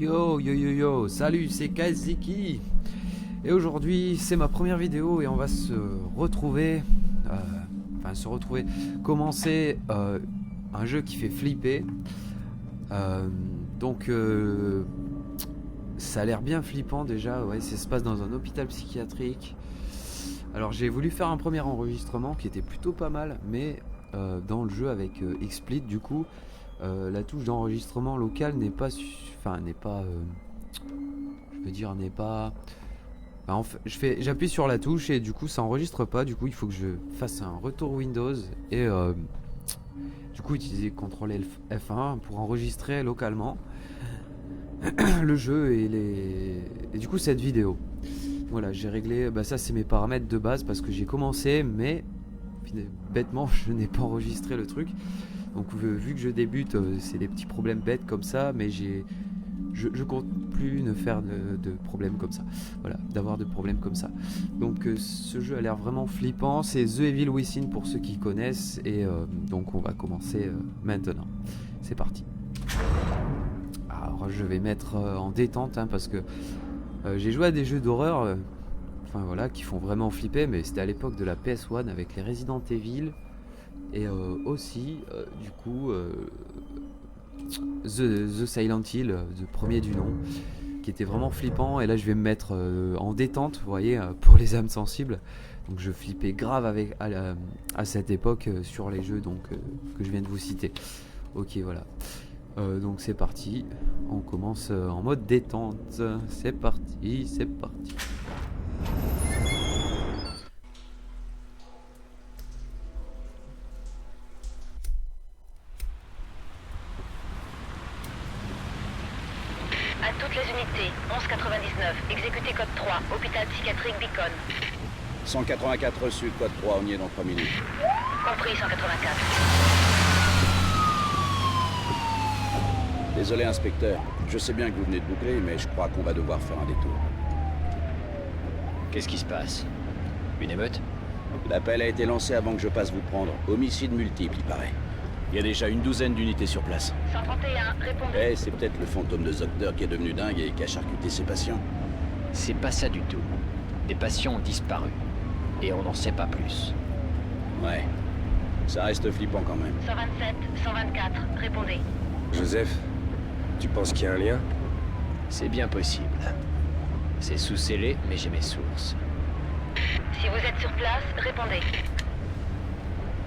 Yo yo yo yo, salut, c'est Kaziki. Et aujourd'hui c'est ma première vidéo et on va se retrouver, commencer un jeu qui fait flipper. Donc ça a l'air bien flippant déjà, ouais, ça se passe dans un hôpital psychiatrique. Alors j'ai voulu faire un premier enregistrement qui était plutôt pas mal, mais dans le jeu avec XSplit du coup, la touche d'enregistrement local n'est pas, j'appuie sur la touche et du coup ça enregistre pas. Du coup il faut que je fasse un retour Windows et du coup utiliser CTRL F1 pour enregistrer localement le jeu et du coup cette vidéo. Voilà, j'ai réglé, ça c'est mes paramètres de base parce que j'ai commencé, mais bêtement je n'ai pas enregistré le truc. Donc vu que je débute, c'est des petits problèmes bêtes comme ça, mais je compte plus ne faire de problèmes comme ça. Voilà, d'avoir de problèmes comme ça. Donc ce jeu a l'air vraiment flippant, c'est The Evil Within pour ceux qui connaissent, et donc on va commencer maintenant. C'est parti. Alors je vais mettre en détente parce que j'ai joué à des jeux d'horreur qui font vraiment flipper, mais c'était à l'époque de la PS1 avec les Resident Evil et aussi du coup The Silent Hill, le premier du nom, qui était vraiment flippant. Et là je vais me mettre en détente, vous voyez, pour les âmes sensibles. Donc je flippais grave à cette époque sur les jeux que je viens de vous citer. Ok, voilà. Donc c'est parti, on commence en mode détente. C'est parti, c'est parti. À toutes les unités, 1199, exécuté code 3, hôpital psychiatrique Beacon. 184 reçu, code 3, on y est dans 3 minutes. Compris, 184. Désolé, inspecteur. Je sais bien que vous venez de boucler, mais je crois qu'on va devoir faire un détour. Qu'est-ce qui se passe? Une émeute? L'appel a été lancé avant que je passe vous prendre. Homicide multiple, il paraît. Il y a déjà une douzaine d'unités sur place. 131, répondez. C'est peut-être le fantôme de Zogder qui est devenu dingue et qui a charcuté ses patients. C'est pas ça du tout. Des patients ont disparu. Et on n'en sait pas plus. Ouais. Ça reste flippant quand même. 127, 124, répondez. Joseph, tu penses qu'il y a un lien? C'est bien possible. C'est sous scellé, mais j'ai mes sources. Si vous êtes sur place, répondez.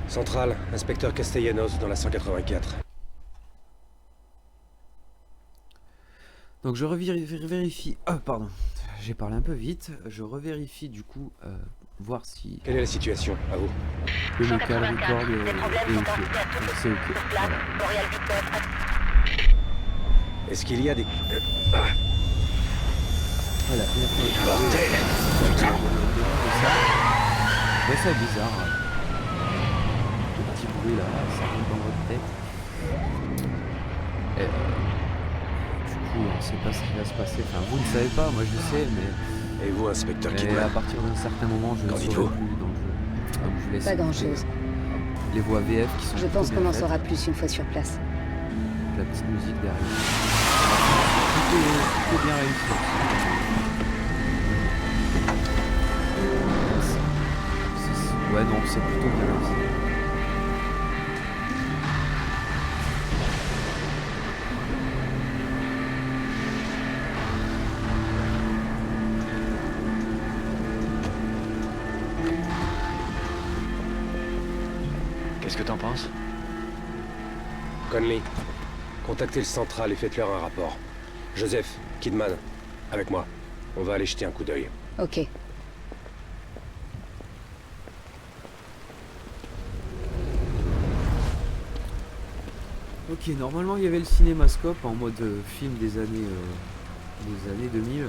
Centrale, inspecteur Castellanos dans la 184. Donc je revérifie. Pardon, j'ai parlé un peu vite. Je revérifie du coup, voir si Quelle est la situation, à vous? le local record des problèmes est sont ok. identifiés à toutes les C'est ok. unités sur place. Boreal Beacon. Est-ce qu'il y a des... Voilà, ouais, c'est bizarre. Le petit bruit là, ça rentre dans votre tête. Et, du coup, on sait pas ce qui va se passer. Enfin, vous ne savez pas, moi je sais, mais... Et vous, inspecteur Mais à Kidman? partir d'un certain moment, je ne Qu'en saurai dites-vous? plus dans le jeu. Donc je laisse Pas écouter grand-chose. les voix VF qui sont Je plutôt pense bien qu'on en faites. saura plus une fois sur place. La petite musique derrière. Plutôt bien réussi. Ouais, non, c'est plutôt bien réussi. Qu'est-ce que t'en penses? Conley, contactez le central et faites-leur un rapport. Joseph, Kidman, avec moi. On va aller jeter un coup d'œil. Ok. Ok, normalement il y avait le cinémascope en mode film des années 2000.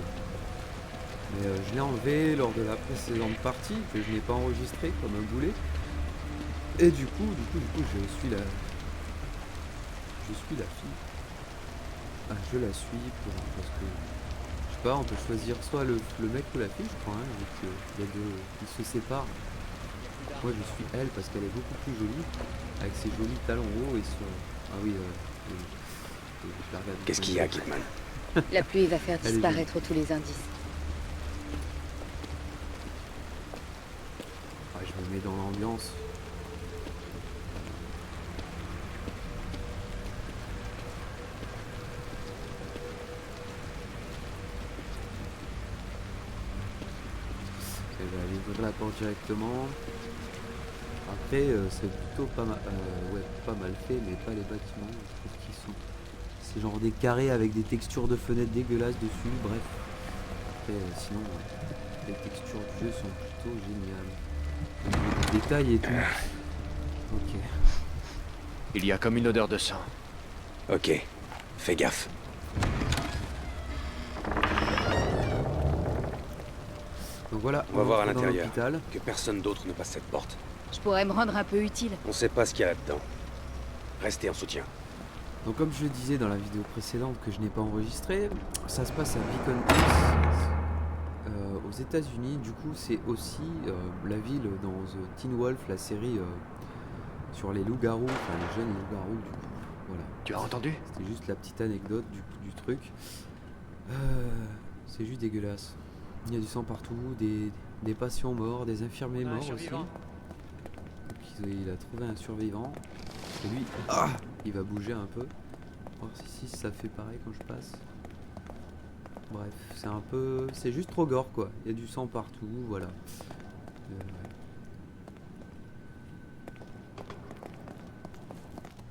Mais je l'ai enlevé lors de la précédente partie que je n'ai pas enregistré comme un boulet. Et du coup je suis la fille. Je la suis parce que je sais pas, on peut choisir soit le mec ou la fille, je crois, vu qu'il y a deux, ils se séparent. Moi je suis elle parce qu'elle est beaucoup plus jolie, avec ses jolis talons hauts et son... Ah oui, Qu'est-ce qu'il y a, Kidman? La pluie va faire Allez, disparaître tous les indices. Ouais, je me mets dans l'ambiance. Ok, je vais aller ouvrir la porte directement. Après, c'est plutôt pas mal, ouais, pas mal fait, mais pas les bâtiments. Je trouve qu'ils sont, c'est genre des carrés avec des textures de fenêtres dégueulasses dessus. Bref. Après, sinon, les textures du jeu sont plutôt géniales. Les détails et tout. Ok. Il y a comme une odeur de sang. Ok, fais gaffe. Donc voilà. On va voir à entre dans l'intérieur. l'hôpital. Que personne d'autre ne passe cette porte. Je pourrais me rendre un peu utile. On sait pas ce qu'il y a là-dedans. Restez en soutien. Donc comme je le disais dans la vidéo précédente que je n'ai pas enregistré, ça se passe à Beacon Hills, aux États-Unis. Du coup, c'est aussi la ville dans The Teen Wolf, la série sur les loups-garous, enfin les jeunes loups-garous. Du coup, voilà. Tu as entendu? C'était juste la petite anecdote du truc. C'est juste dégueulasse. Il y a du sang partout, des patients morts, des infirmiers morts aussi. Donc, il a trouvé un survivant. Et lui, il va bouger un peu. Voir si ça fait pareil quand je passe. Bref, c'est un peu... C'est juste trop gore quoi. Il y a du sang partout, voilà.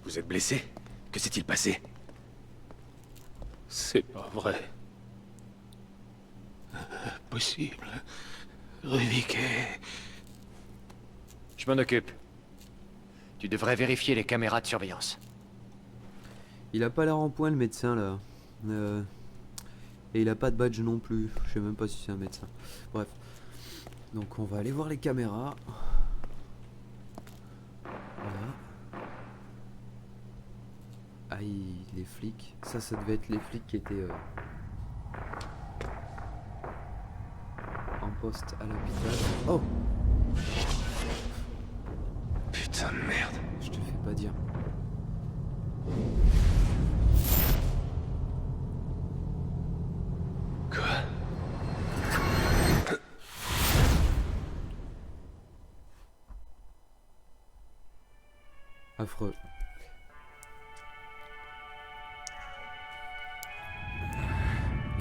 Vous êtes blessé? Que s'est-il passé? C'est pas vrai. Possible. Ruvik est... Je m'en occupe. Tu devrais vérifier les caméras de surveillance. Il a pas l'air en point le médecin là. Et il a pas de badge non plus. Je sais même pas si c'est un médecin. Bref. Donc on va aller voir les caméras. Voilà. Aïe, les flics. Ça devait être les flics qui étaient en poste à l'hôpital. Oh! Putain de merde. Je te fais pas dire. Quoi? Affreux.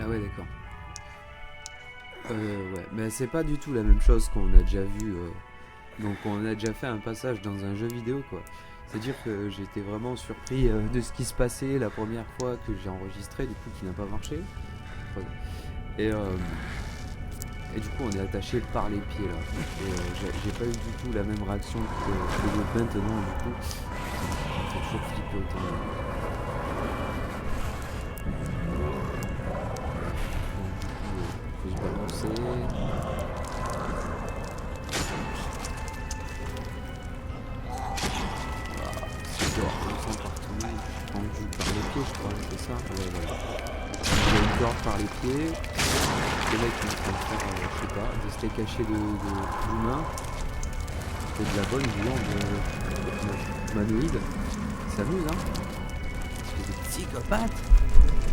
Ah ouais, d'accord. Ouais, mais c'est pas du tout la même chose qu'on a déjà vu. Donc on a déjà fait un passage dans un jeu vidéo quoi. C'est-à-dire que j'étais vraiment surpris de ce qui se passait la première fois que j'ai enregistré, du coup qui n'a pas marché. Et du coup on est attaché par les pieds là. Et j'ai pas eu du tout la même réaction que maintenant du coup. Ça me fait toujours flipper autant. Faut se balancer. Pendu par les pieds, je crois, c'est ça. Ouais, voilà. Il y a une corde par les pieds. Le mec qui est en train de faire, je sais pas, des steaks hachés d'humains. C'est de la bonne viande humanoïde. Il s'amuse, hein. C'est des psychopathes.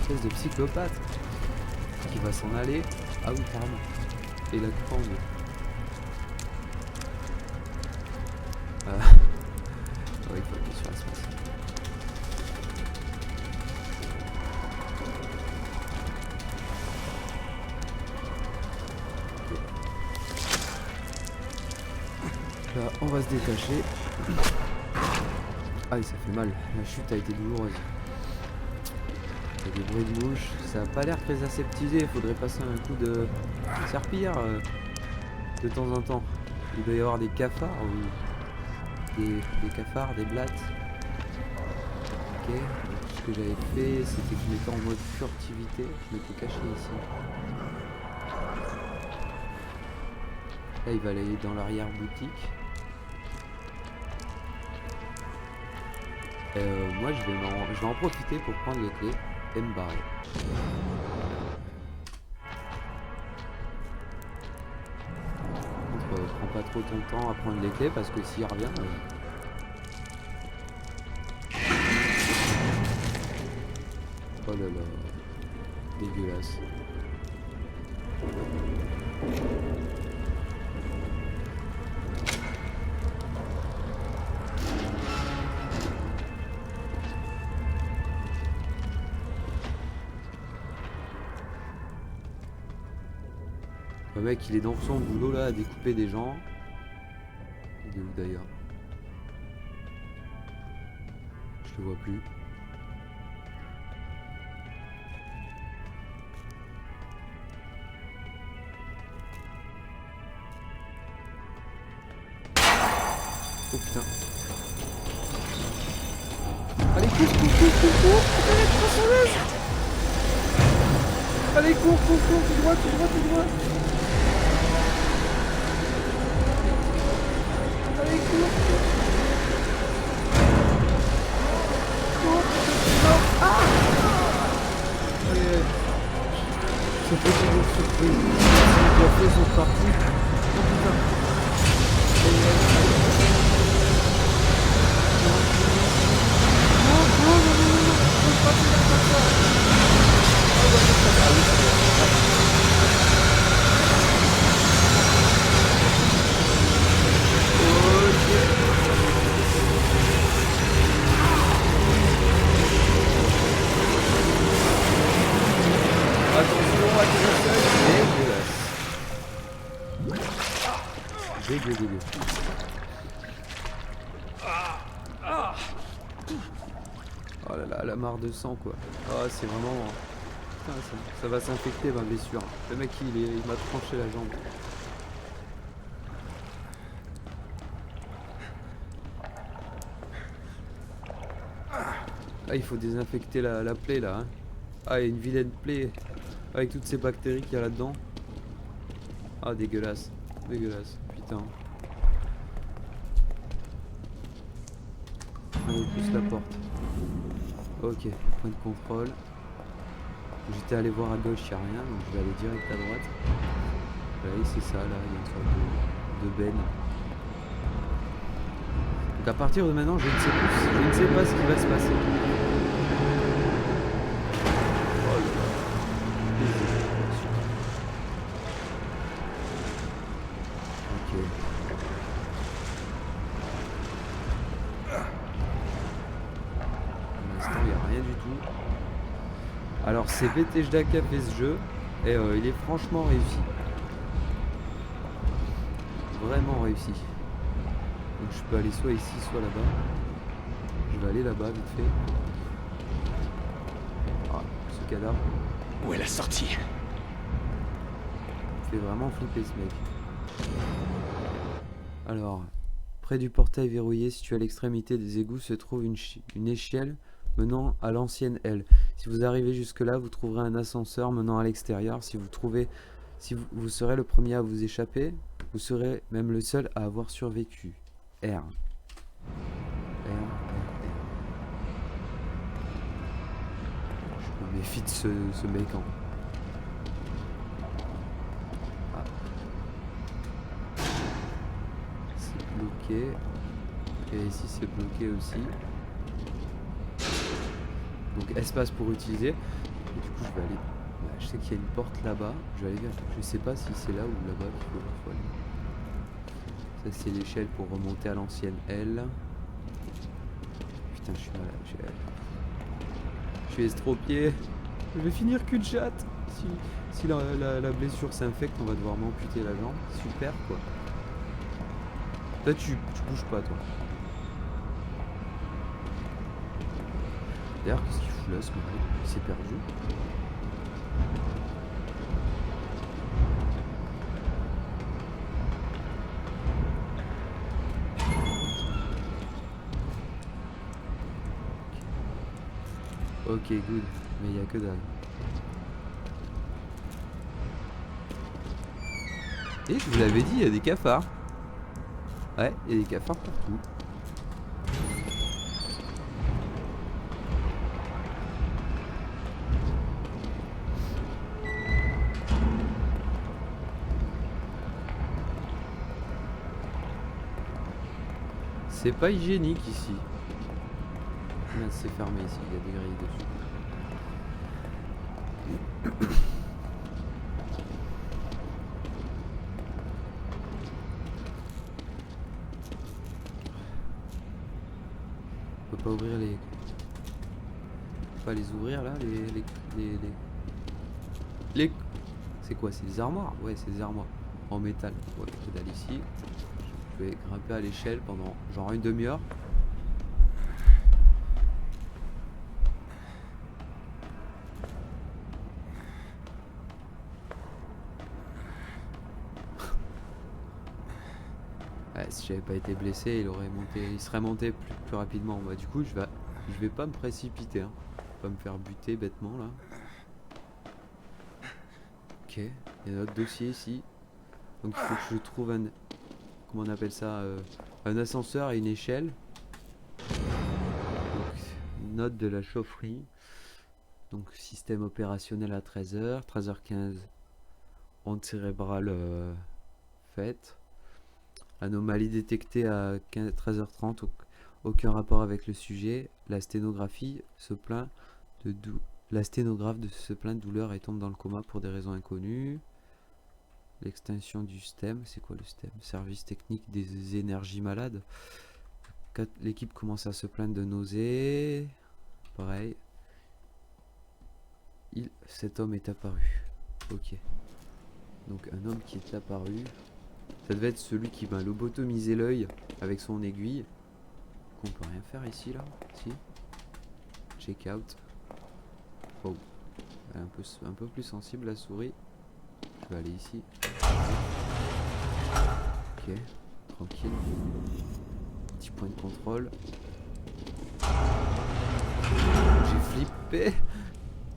Espèce de psychopathe. Qui va s'en aller. Ah oui, carrément. Et la coupe en deux. Ouais, il faut appuyer sur la space. Là, on va se détacher. Ah, ça fait mal. La chute a été douloureuse. Il y a des bruits de mouches. Ça a pas l'air très aseptisé. Il faudrait passer un coup de serpillère de temps en temps. Il doit y avoir des cafards ou des cafards, des blattes. Ok. Donc, ce que j'avais fait, c'était que je m'étais en mode furtivité. Je m'étais caché ici. Là, il va aller dans l'arrière-boutique. Moi, je vais en profiter pour prendre les clés et me barrer. Donc, prends pas trop ton temps à prendre les clés parce que s'il revient... Oh là là... Dégueulasse. Le mec il est dans son boulot là à découper des gens. Il est où d'ailleurs? Je le vois plus. Oh putain. Allez cours, cours, cours, cours, cours. Allez, tronçonneuse. Allez cours, cours, cours, tout droit, tout droit, tout droit. Allez cours, cours. Cours, non. Ah. Allez, allez. C'est pas toujours surprise. Les cafés sont partis. Oh putain. Dégueu. Oh là là, la mare de sang quoi. Oh c'est vraiment... Putain, ça va s'infecter ma blessure. Le mec il m'a tranché la jambe. Ah il faut désinfecter la plaie là. Hein. Ah il y a une vilaine plaie. Avec toutes ces bactéries qu'il y a là-dedans. Ah dégueulasse. Dégueulasse. Putain. On pousse la porte. Ok, point de contrôle. J'étais allé voir à gauche, il n'y a rien, donc je vais aller direct à droite. Là, c'est ça, là, il y a une sorte de benne. Donc à partir de maintenant, je ne sais pas ce qui va se passer. Oh là là. Ok. Pour l'instant, il n'y a rien du tout. Alors c'est Bethesda qui a fait ce jeu et il est franchement réussi. Vraiment réussi. Donc je peux aller soit ici soit là-bas. Je vais aller là-bas vite fait. Ah, ce cadavre. Où est la sortie? Il fait vraiment flipper ce mec. Alors, près du portail verrouillé situé à l'extrémité des égouts se trouve une échelle menant à l'ancienne aile. Si vous arrivez jusque là, vous trouverez un ascenseur menant à l'extérieur. Si vous serez le premier à vous échapper, vous serez même le seul à avoir survécu. R. Je me méfie de ce mec en. Ah. C'est bloqué. Et ici c'est bloqué aussi. Donc espace pour utiliser. Et du coup je vais aller. Ouais, je sais qu'il y a une porte là-bas. Je vais aller vers. Je sais pas si c'est là ou là-bas qu'il faut aller. Ça c'est l'échelle pour remonter à l'ancienne aile. Putain je suis malade. Je suis estropié. Je vais finir cul de chatte. Si la blessure s'infecte, on va devoir m'amputer la jambe. Super quoi. Toi tu bouges pas toi. D'ailleurs qu'est-ce qu'il fout là ce mec? Il s'est perdu. Ok good, mais il n'y a que dalle. Et je vous l'avais dit, il y a des cafards. Ouais, il y a des cafards partout. C'est pas hygiénique ici. Merde, c'est fermé ici, il y a des grilles dessus. On peut pas ouvrir les... On peut pas les ouvrir là, les... C'est quoi? C'est des armoires? Ouais, c'est des armoires. En métal. Ouais, que dalle ici. Je vais grimper à l'échelle pendant genre une demi-heure. Ouais, si j'avais pas été blessé, il serait monté plus rapidement. Bah, du coup, je vais pas me précipiter, hein. Pas me faire buter bêtement là. Ok, il y a notre dossier ici. Donc il faut que je trouve un... Comment on appelle ça, un ascenseur et une échelle. Donc, note de la chaufferie. Donc système opérationnel à 13h. 13h15. Onde cérébrale faite. Anomalie détectée à 13h30. Aucun rapport avec le sujet. La sténographie se plaint de La sténographe se plaint de douleur et tombe dans le coma pour des raisons inconnues. L'extinction du STEM, c'est quoi le STEM? Service technique des énergies malades. L'équipe commence à se plaindre de nausées. Pareil. Cet homme est apparu. Ok. Donc un homme qui est apparu. Ça devait être celui qui m'a lobotomisé l'œil avec son aiguille. On peut rien faire ici là. Si. Check out. Oh. Un peu plus sensible la souris. Je vais aller ici. Ok, tranquille. Petit point de contrôle.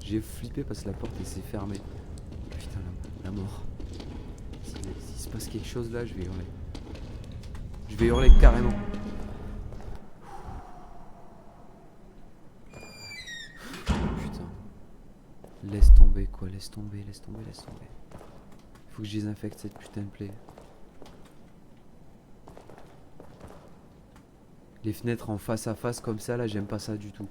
J'ai flippé parce que la porte s'est fermée. Putain, la mort. S'il se passe quelque chose là, je vais hurler. Je vais hurler carrément. Putain. Laisse tomber quoi, laisse tomber. Faut que je désinfecte cette putain de plaie. Les fenêtres en face à face comme ça là, j'aime pas ça du tout.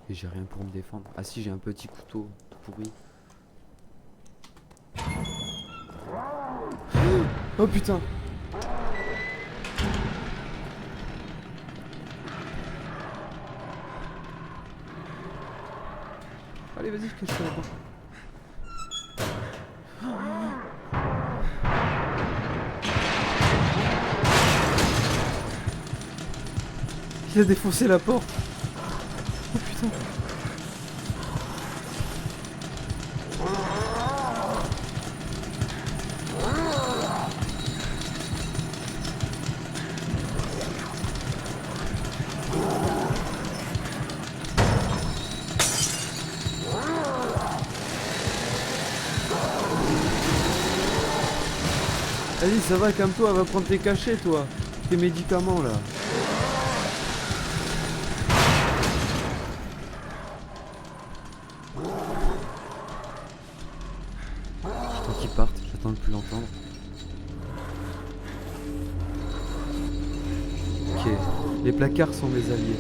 Et j'ai rien pour me défendre. Ah si, j'ai un petit couteau tout pourri. Oh putain. Allez, vas-y, cache-toi là-bas. Il a défoncé la porte. Oh putain. Vas-y, ça va, calme-toi, va prendre tes cachets, toi. Tes médicaments, là. J'attends qu'ils partent, j'attends de plus l'entendre. Ok, les placards sont mes alliés.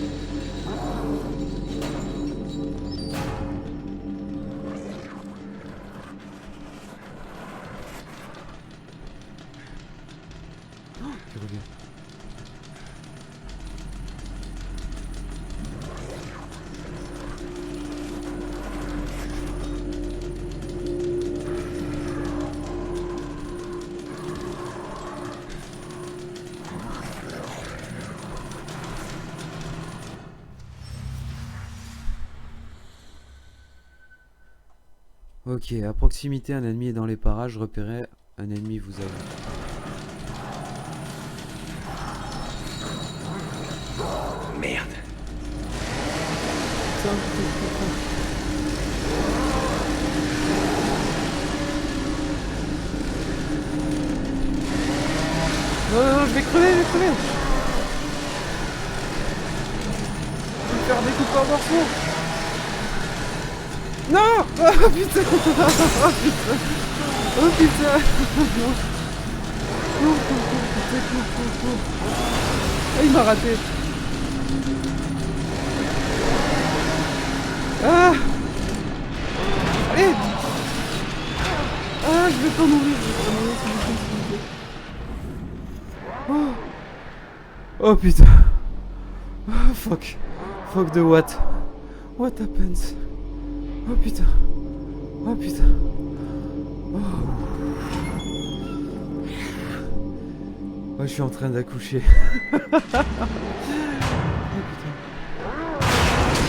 Tu reviens. Ok, à proximité, un ennemi est dans les parages. Repérez un ennemi vous avez. Merde. Non, je vais crever, Je vais me faire découper en morceaux. Non. Oh putain. Oh putain. Oh putain. Ah, il m'a raté. Ah. Allez. Ah, je vais pas mourir. Oh putain. Oh fuck. Fuck the what? What happens? Oh putain. Oh putain. Oh. Oh, je suis en train d'accoucher. Oh putain.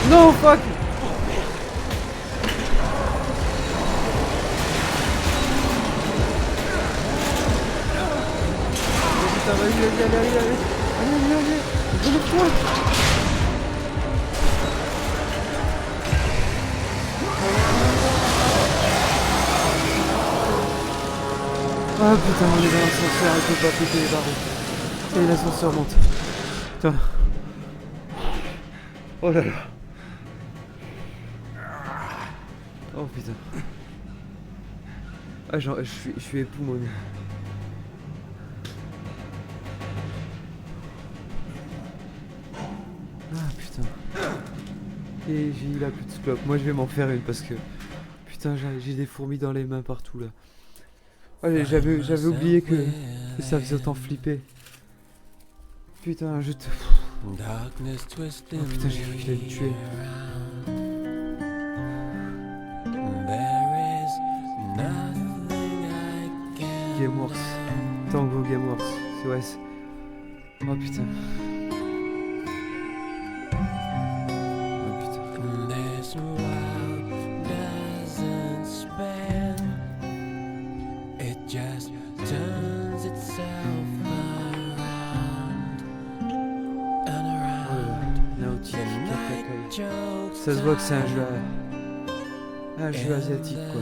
Non, fuck. Oh putain, vas-y, allez. Allez. Relève-toi. Ah putain, on est dans l'ascenseur, il peut pas péter les barreaux. Et l'ascenseur monte. Putain. Oh là là. Oh putain. Ah, je suis époumoné. Ah putain. Et il a plus de clope. Moi je vais m'en faire une parce que... Putain, j'ai des fourmis dans les mains partout là. Allez, j'avais oublié que ça faisait autant flipper. Putain, je te... Oh putain, j'ai cru qu'il allait me tuer. Gameworks. Tango Gameworks. C'est ouais. Oh putain. Oh putain. Ça se voit que c'est un jeu asiatique quoi.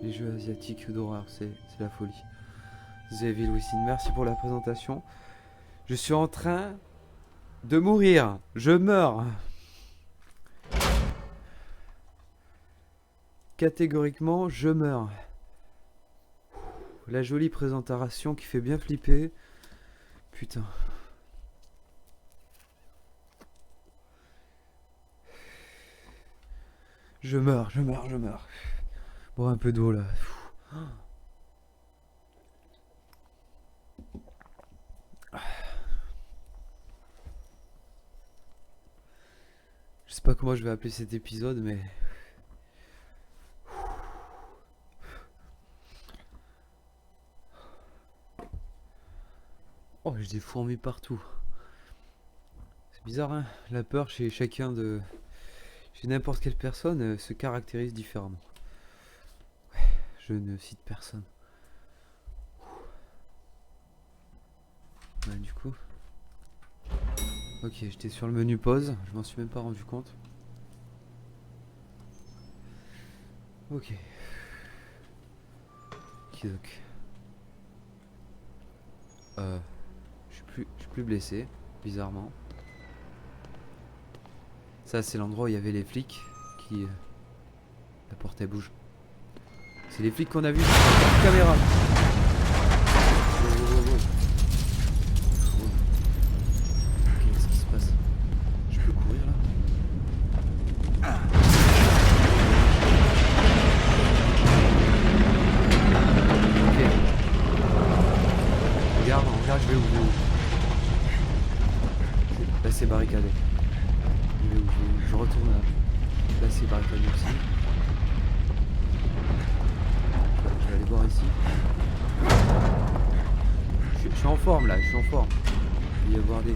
Les jeux asiatiques d'horreur, c'est la folie. The Evil Within, merci pour la présentation. Je suis en train de mourir. Je meurs. Catégoriquement, je meurs. La jolie présentation qui fait bien flipper. Putain. Je meurs. Bon, un peu d'eau là. Je sais pas comment je vais appeler cet épisode, mais... Oh, j'ai des fourmis partout. C'est bizarre, hein? La peur chez chacun de... Chez n'importe quelle personne se caractérise différemment. Ouais, je ne cite personne. Ouais, du coup... Ok, j'étais sur le menu pause, je m'en suis même pas rendu compte. Ok. Kidoc. Je suis plus blessé, bizarrement. Ça, c'est l'endroit où il y avait les flics qui... La porte elle bouge. C'est les flics qu'on a vus sur la caméra. Qu'est-ce qui se passe? Je peux courir là? Ok. Regarde, je vais où? Là c'est barricadé. Je retourne là, c'est barricadé aussi. Je vais aller voir ici. Je suis en forme là, je suis en forme. Il va y avoir des...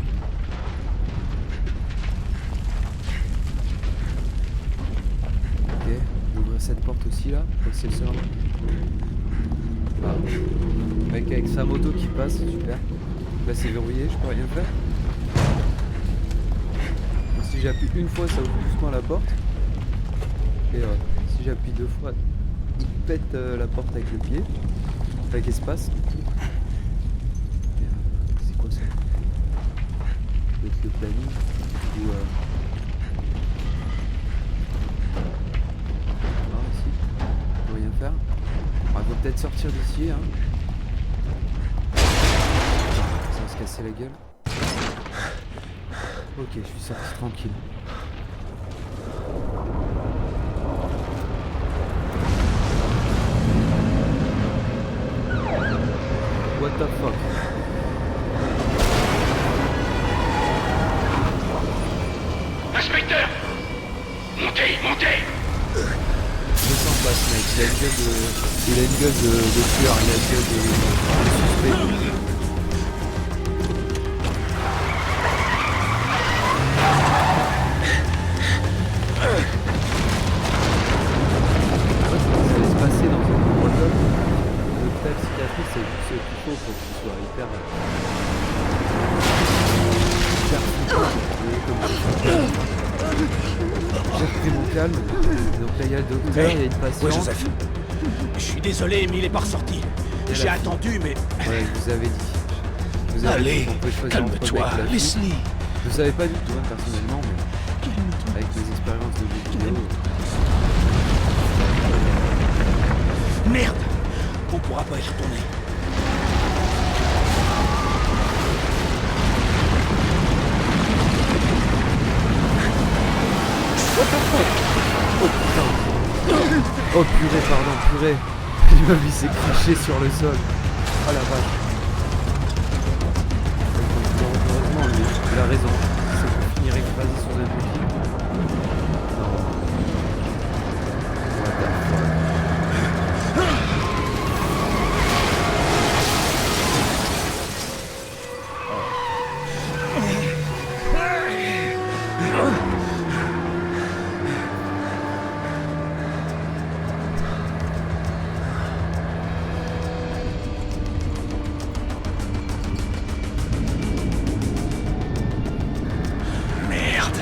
Ok, je vais ouvrir cette porte aussi là, je crois que c'est le seul endroit. Ah. Mec avec sa moto qui passe, super. Là c'est verrouillé, je peux rien faire. Si j'appuie une fois, ça ouvre doucement la porte. Et si j'appuie deux fois, il pète la porte avec le pied. Avec espace. C'est quoi ça? Peut-être le planning ou non, ici, on peut rien faire. On va peut-être sortir d'ici. Hein. se casser la gueule. Ok, je suis sorti tranquille. What the fuck? Inspecteur! Montez, montez! Je sens pas ce mec, il a une gueule de... Il a une gueule de tueur, il a une gueule de suspect. Ça va se passer dans un hôpital psychiatrique, c'est juste ce qu'il faut pour que tu sois hyper j'ai repris mon calme. Donc là il y a le docteur, il y a une patiente. Ouais, Joseph. Je suis désolé, Emile est pas ressorti. J'ai attendu, mais... Ouais, je vous avais dit. Je vous avais Allez, dit qu'on peut choisir entre le calme-toi, mec et la fille. Leslie. Je savais pas du tout, hein, personnellement, mais avec mes expériences de jeux vidéo. Merde! On pourra pas y retourner. Oh purée, pardon, purée. Ma vie s'est crachée sur le sol. Oh la vache. Heureusement, il a raison. C'est pour finir écrasé sur un petit. Non. What the fuck. Merde!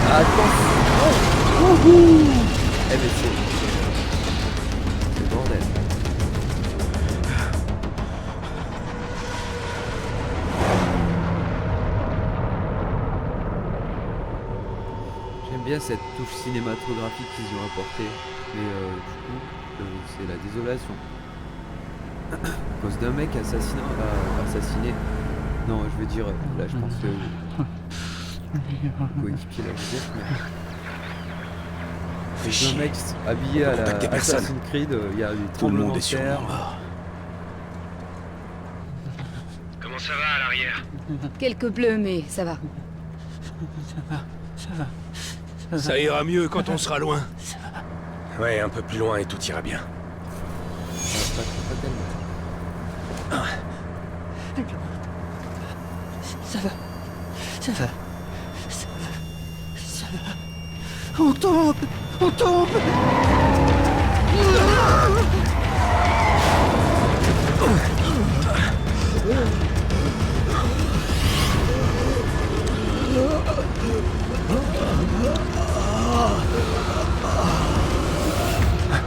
Attention. Eh mais c'est le bordel. J'aime bien cette touche cinématographique qu'ils ont apportée, mais du coup c'est la désolation. À cause d'un mec assassiné. Non, je veux dire, là je pense que coéquipier là, je veux dire, mais... Fais C'est un chier. mec habillé à la Contactez personne. Assassin's Creed, il y a des Tout le tremblements monde de est sûrement terre. mort. Comment ça va à l'arrière? Quelques bleus, mais ça va. Ça ira mieux quand on sera loin. Ouais, un peu plus loin et tout ira bien. Pas tellement. Ça va. Ça va. Ça va. On tombe. On tombe.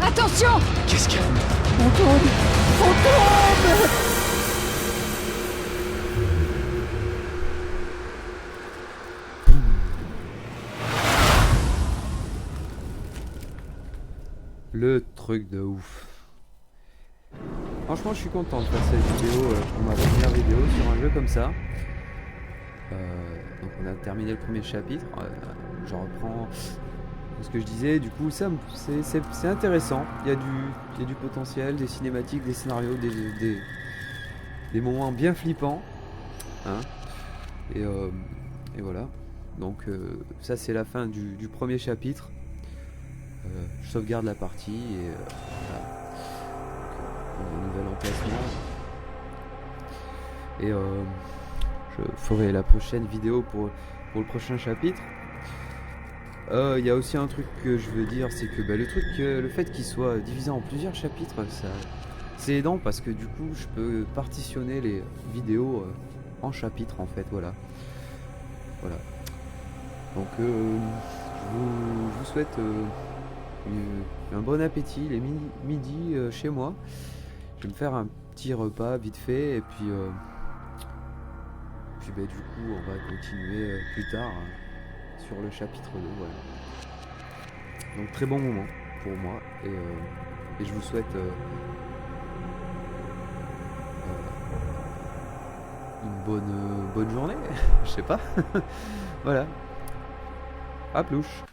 Attention! Qu'est-ce qu'il y a? On tombe. On tombe. Le truc de ouf. Franchement, je suis content de faire cette vidéo pour ma première vidéo sur un jeu comme ça. Donc on a terminé le premier chapitre. Je reprends ce que je disais. Du coup, ça, c'est intéressant. Il y a du potentiel, des cinématiques, des scénarios, des moments bien flippants. Hein. Et voilà. Donc ça, c'est la fin du premier chapitre. Je sauvegarde la partie et voilà. Donc, un nouvel emplacement. Et je ferai la prochaine vidéo pour le prochain chapitre. Il y a aussi un truc que je veux dire, c'est que le fait qu'il soit divisé en plusieurs chapitres, c'est aidant parce que du coup je peux partitionner les vidéos en chapitres en fait, voilà. Donc je vous souhaite un bon appétit, il est midi chez moi. Je vais me faire un petit repas vite fait et puis du coup on va continuer plus tard sur le chapitre 2, voilà. Donc très bon moment pour moi et je vous souhaite une bonne journée. Je sais pas. Voilà. À plouche.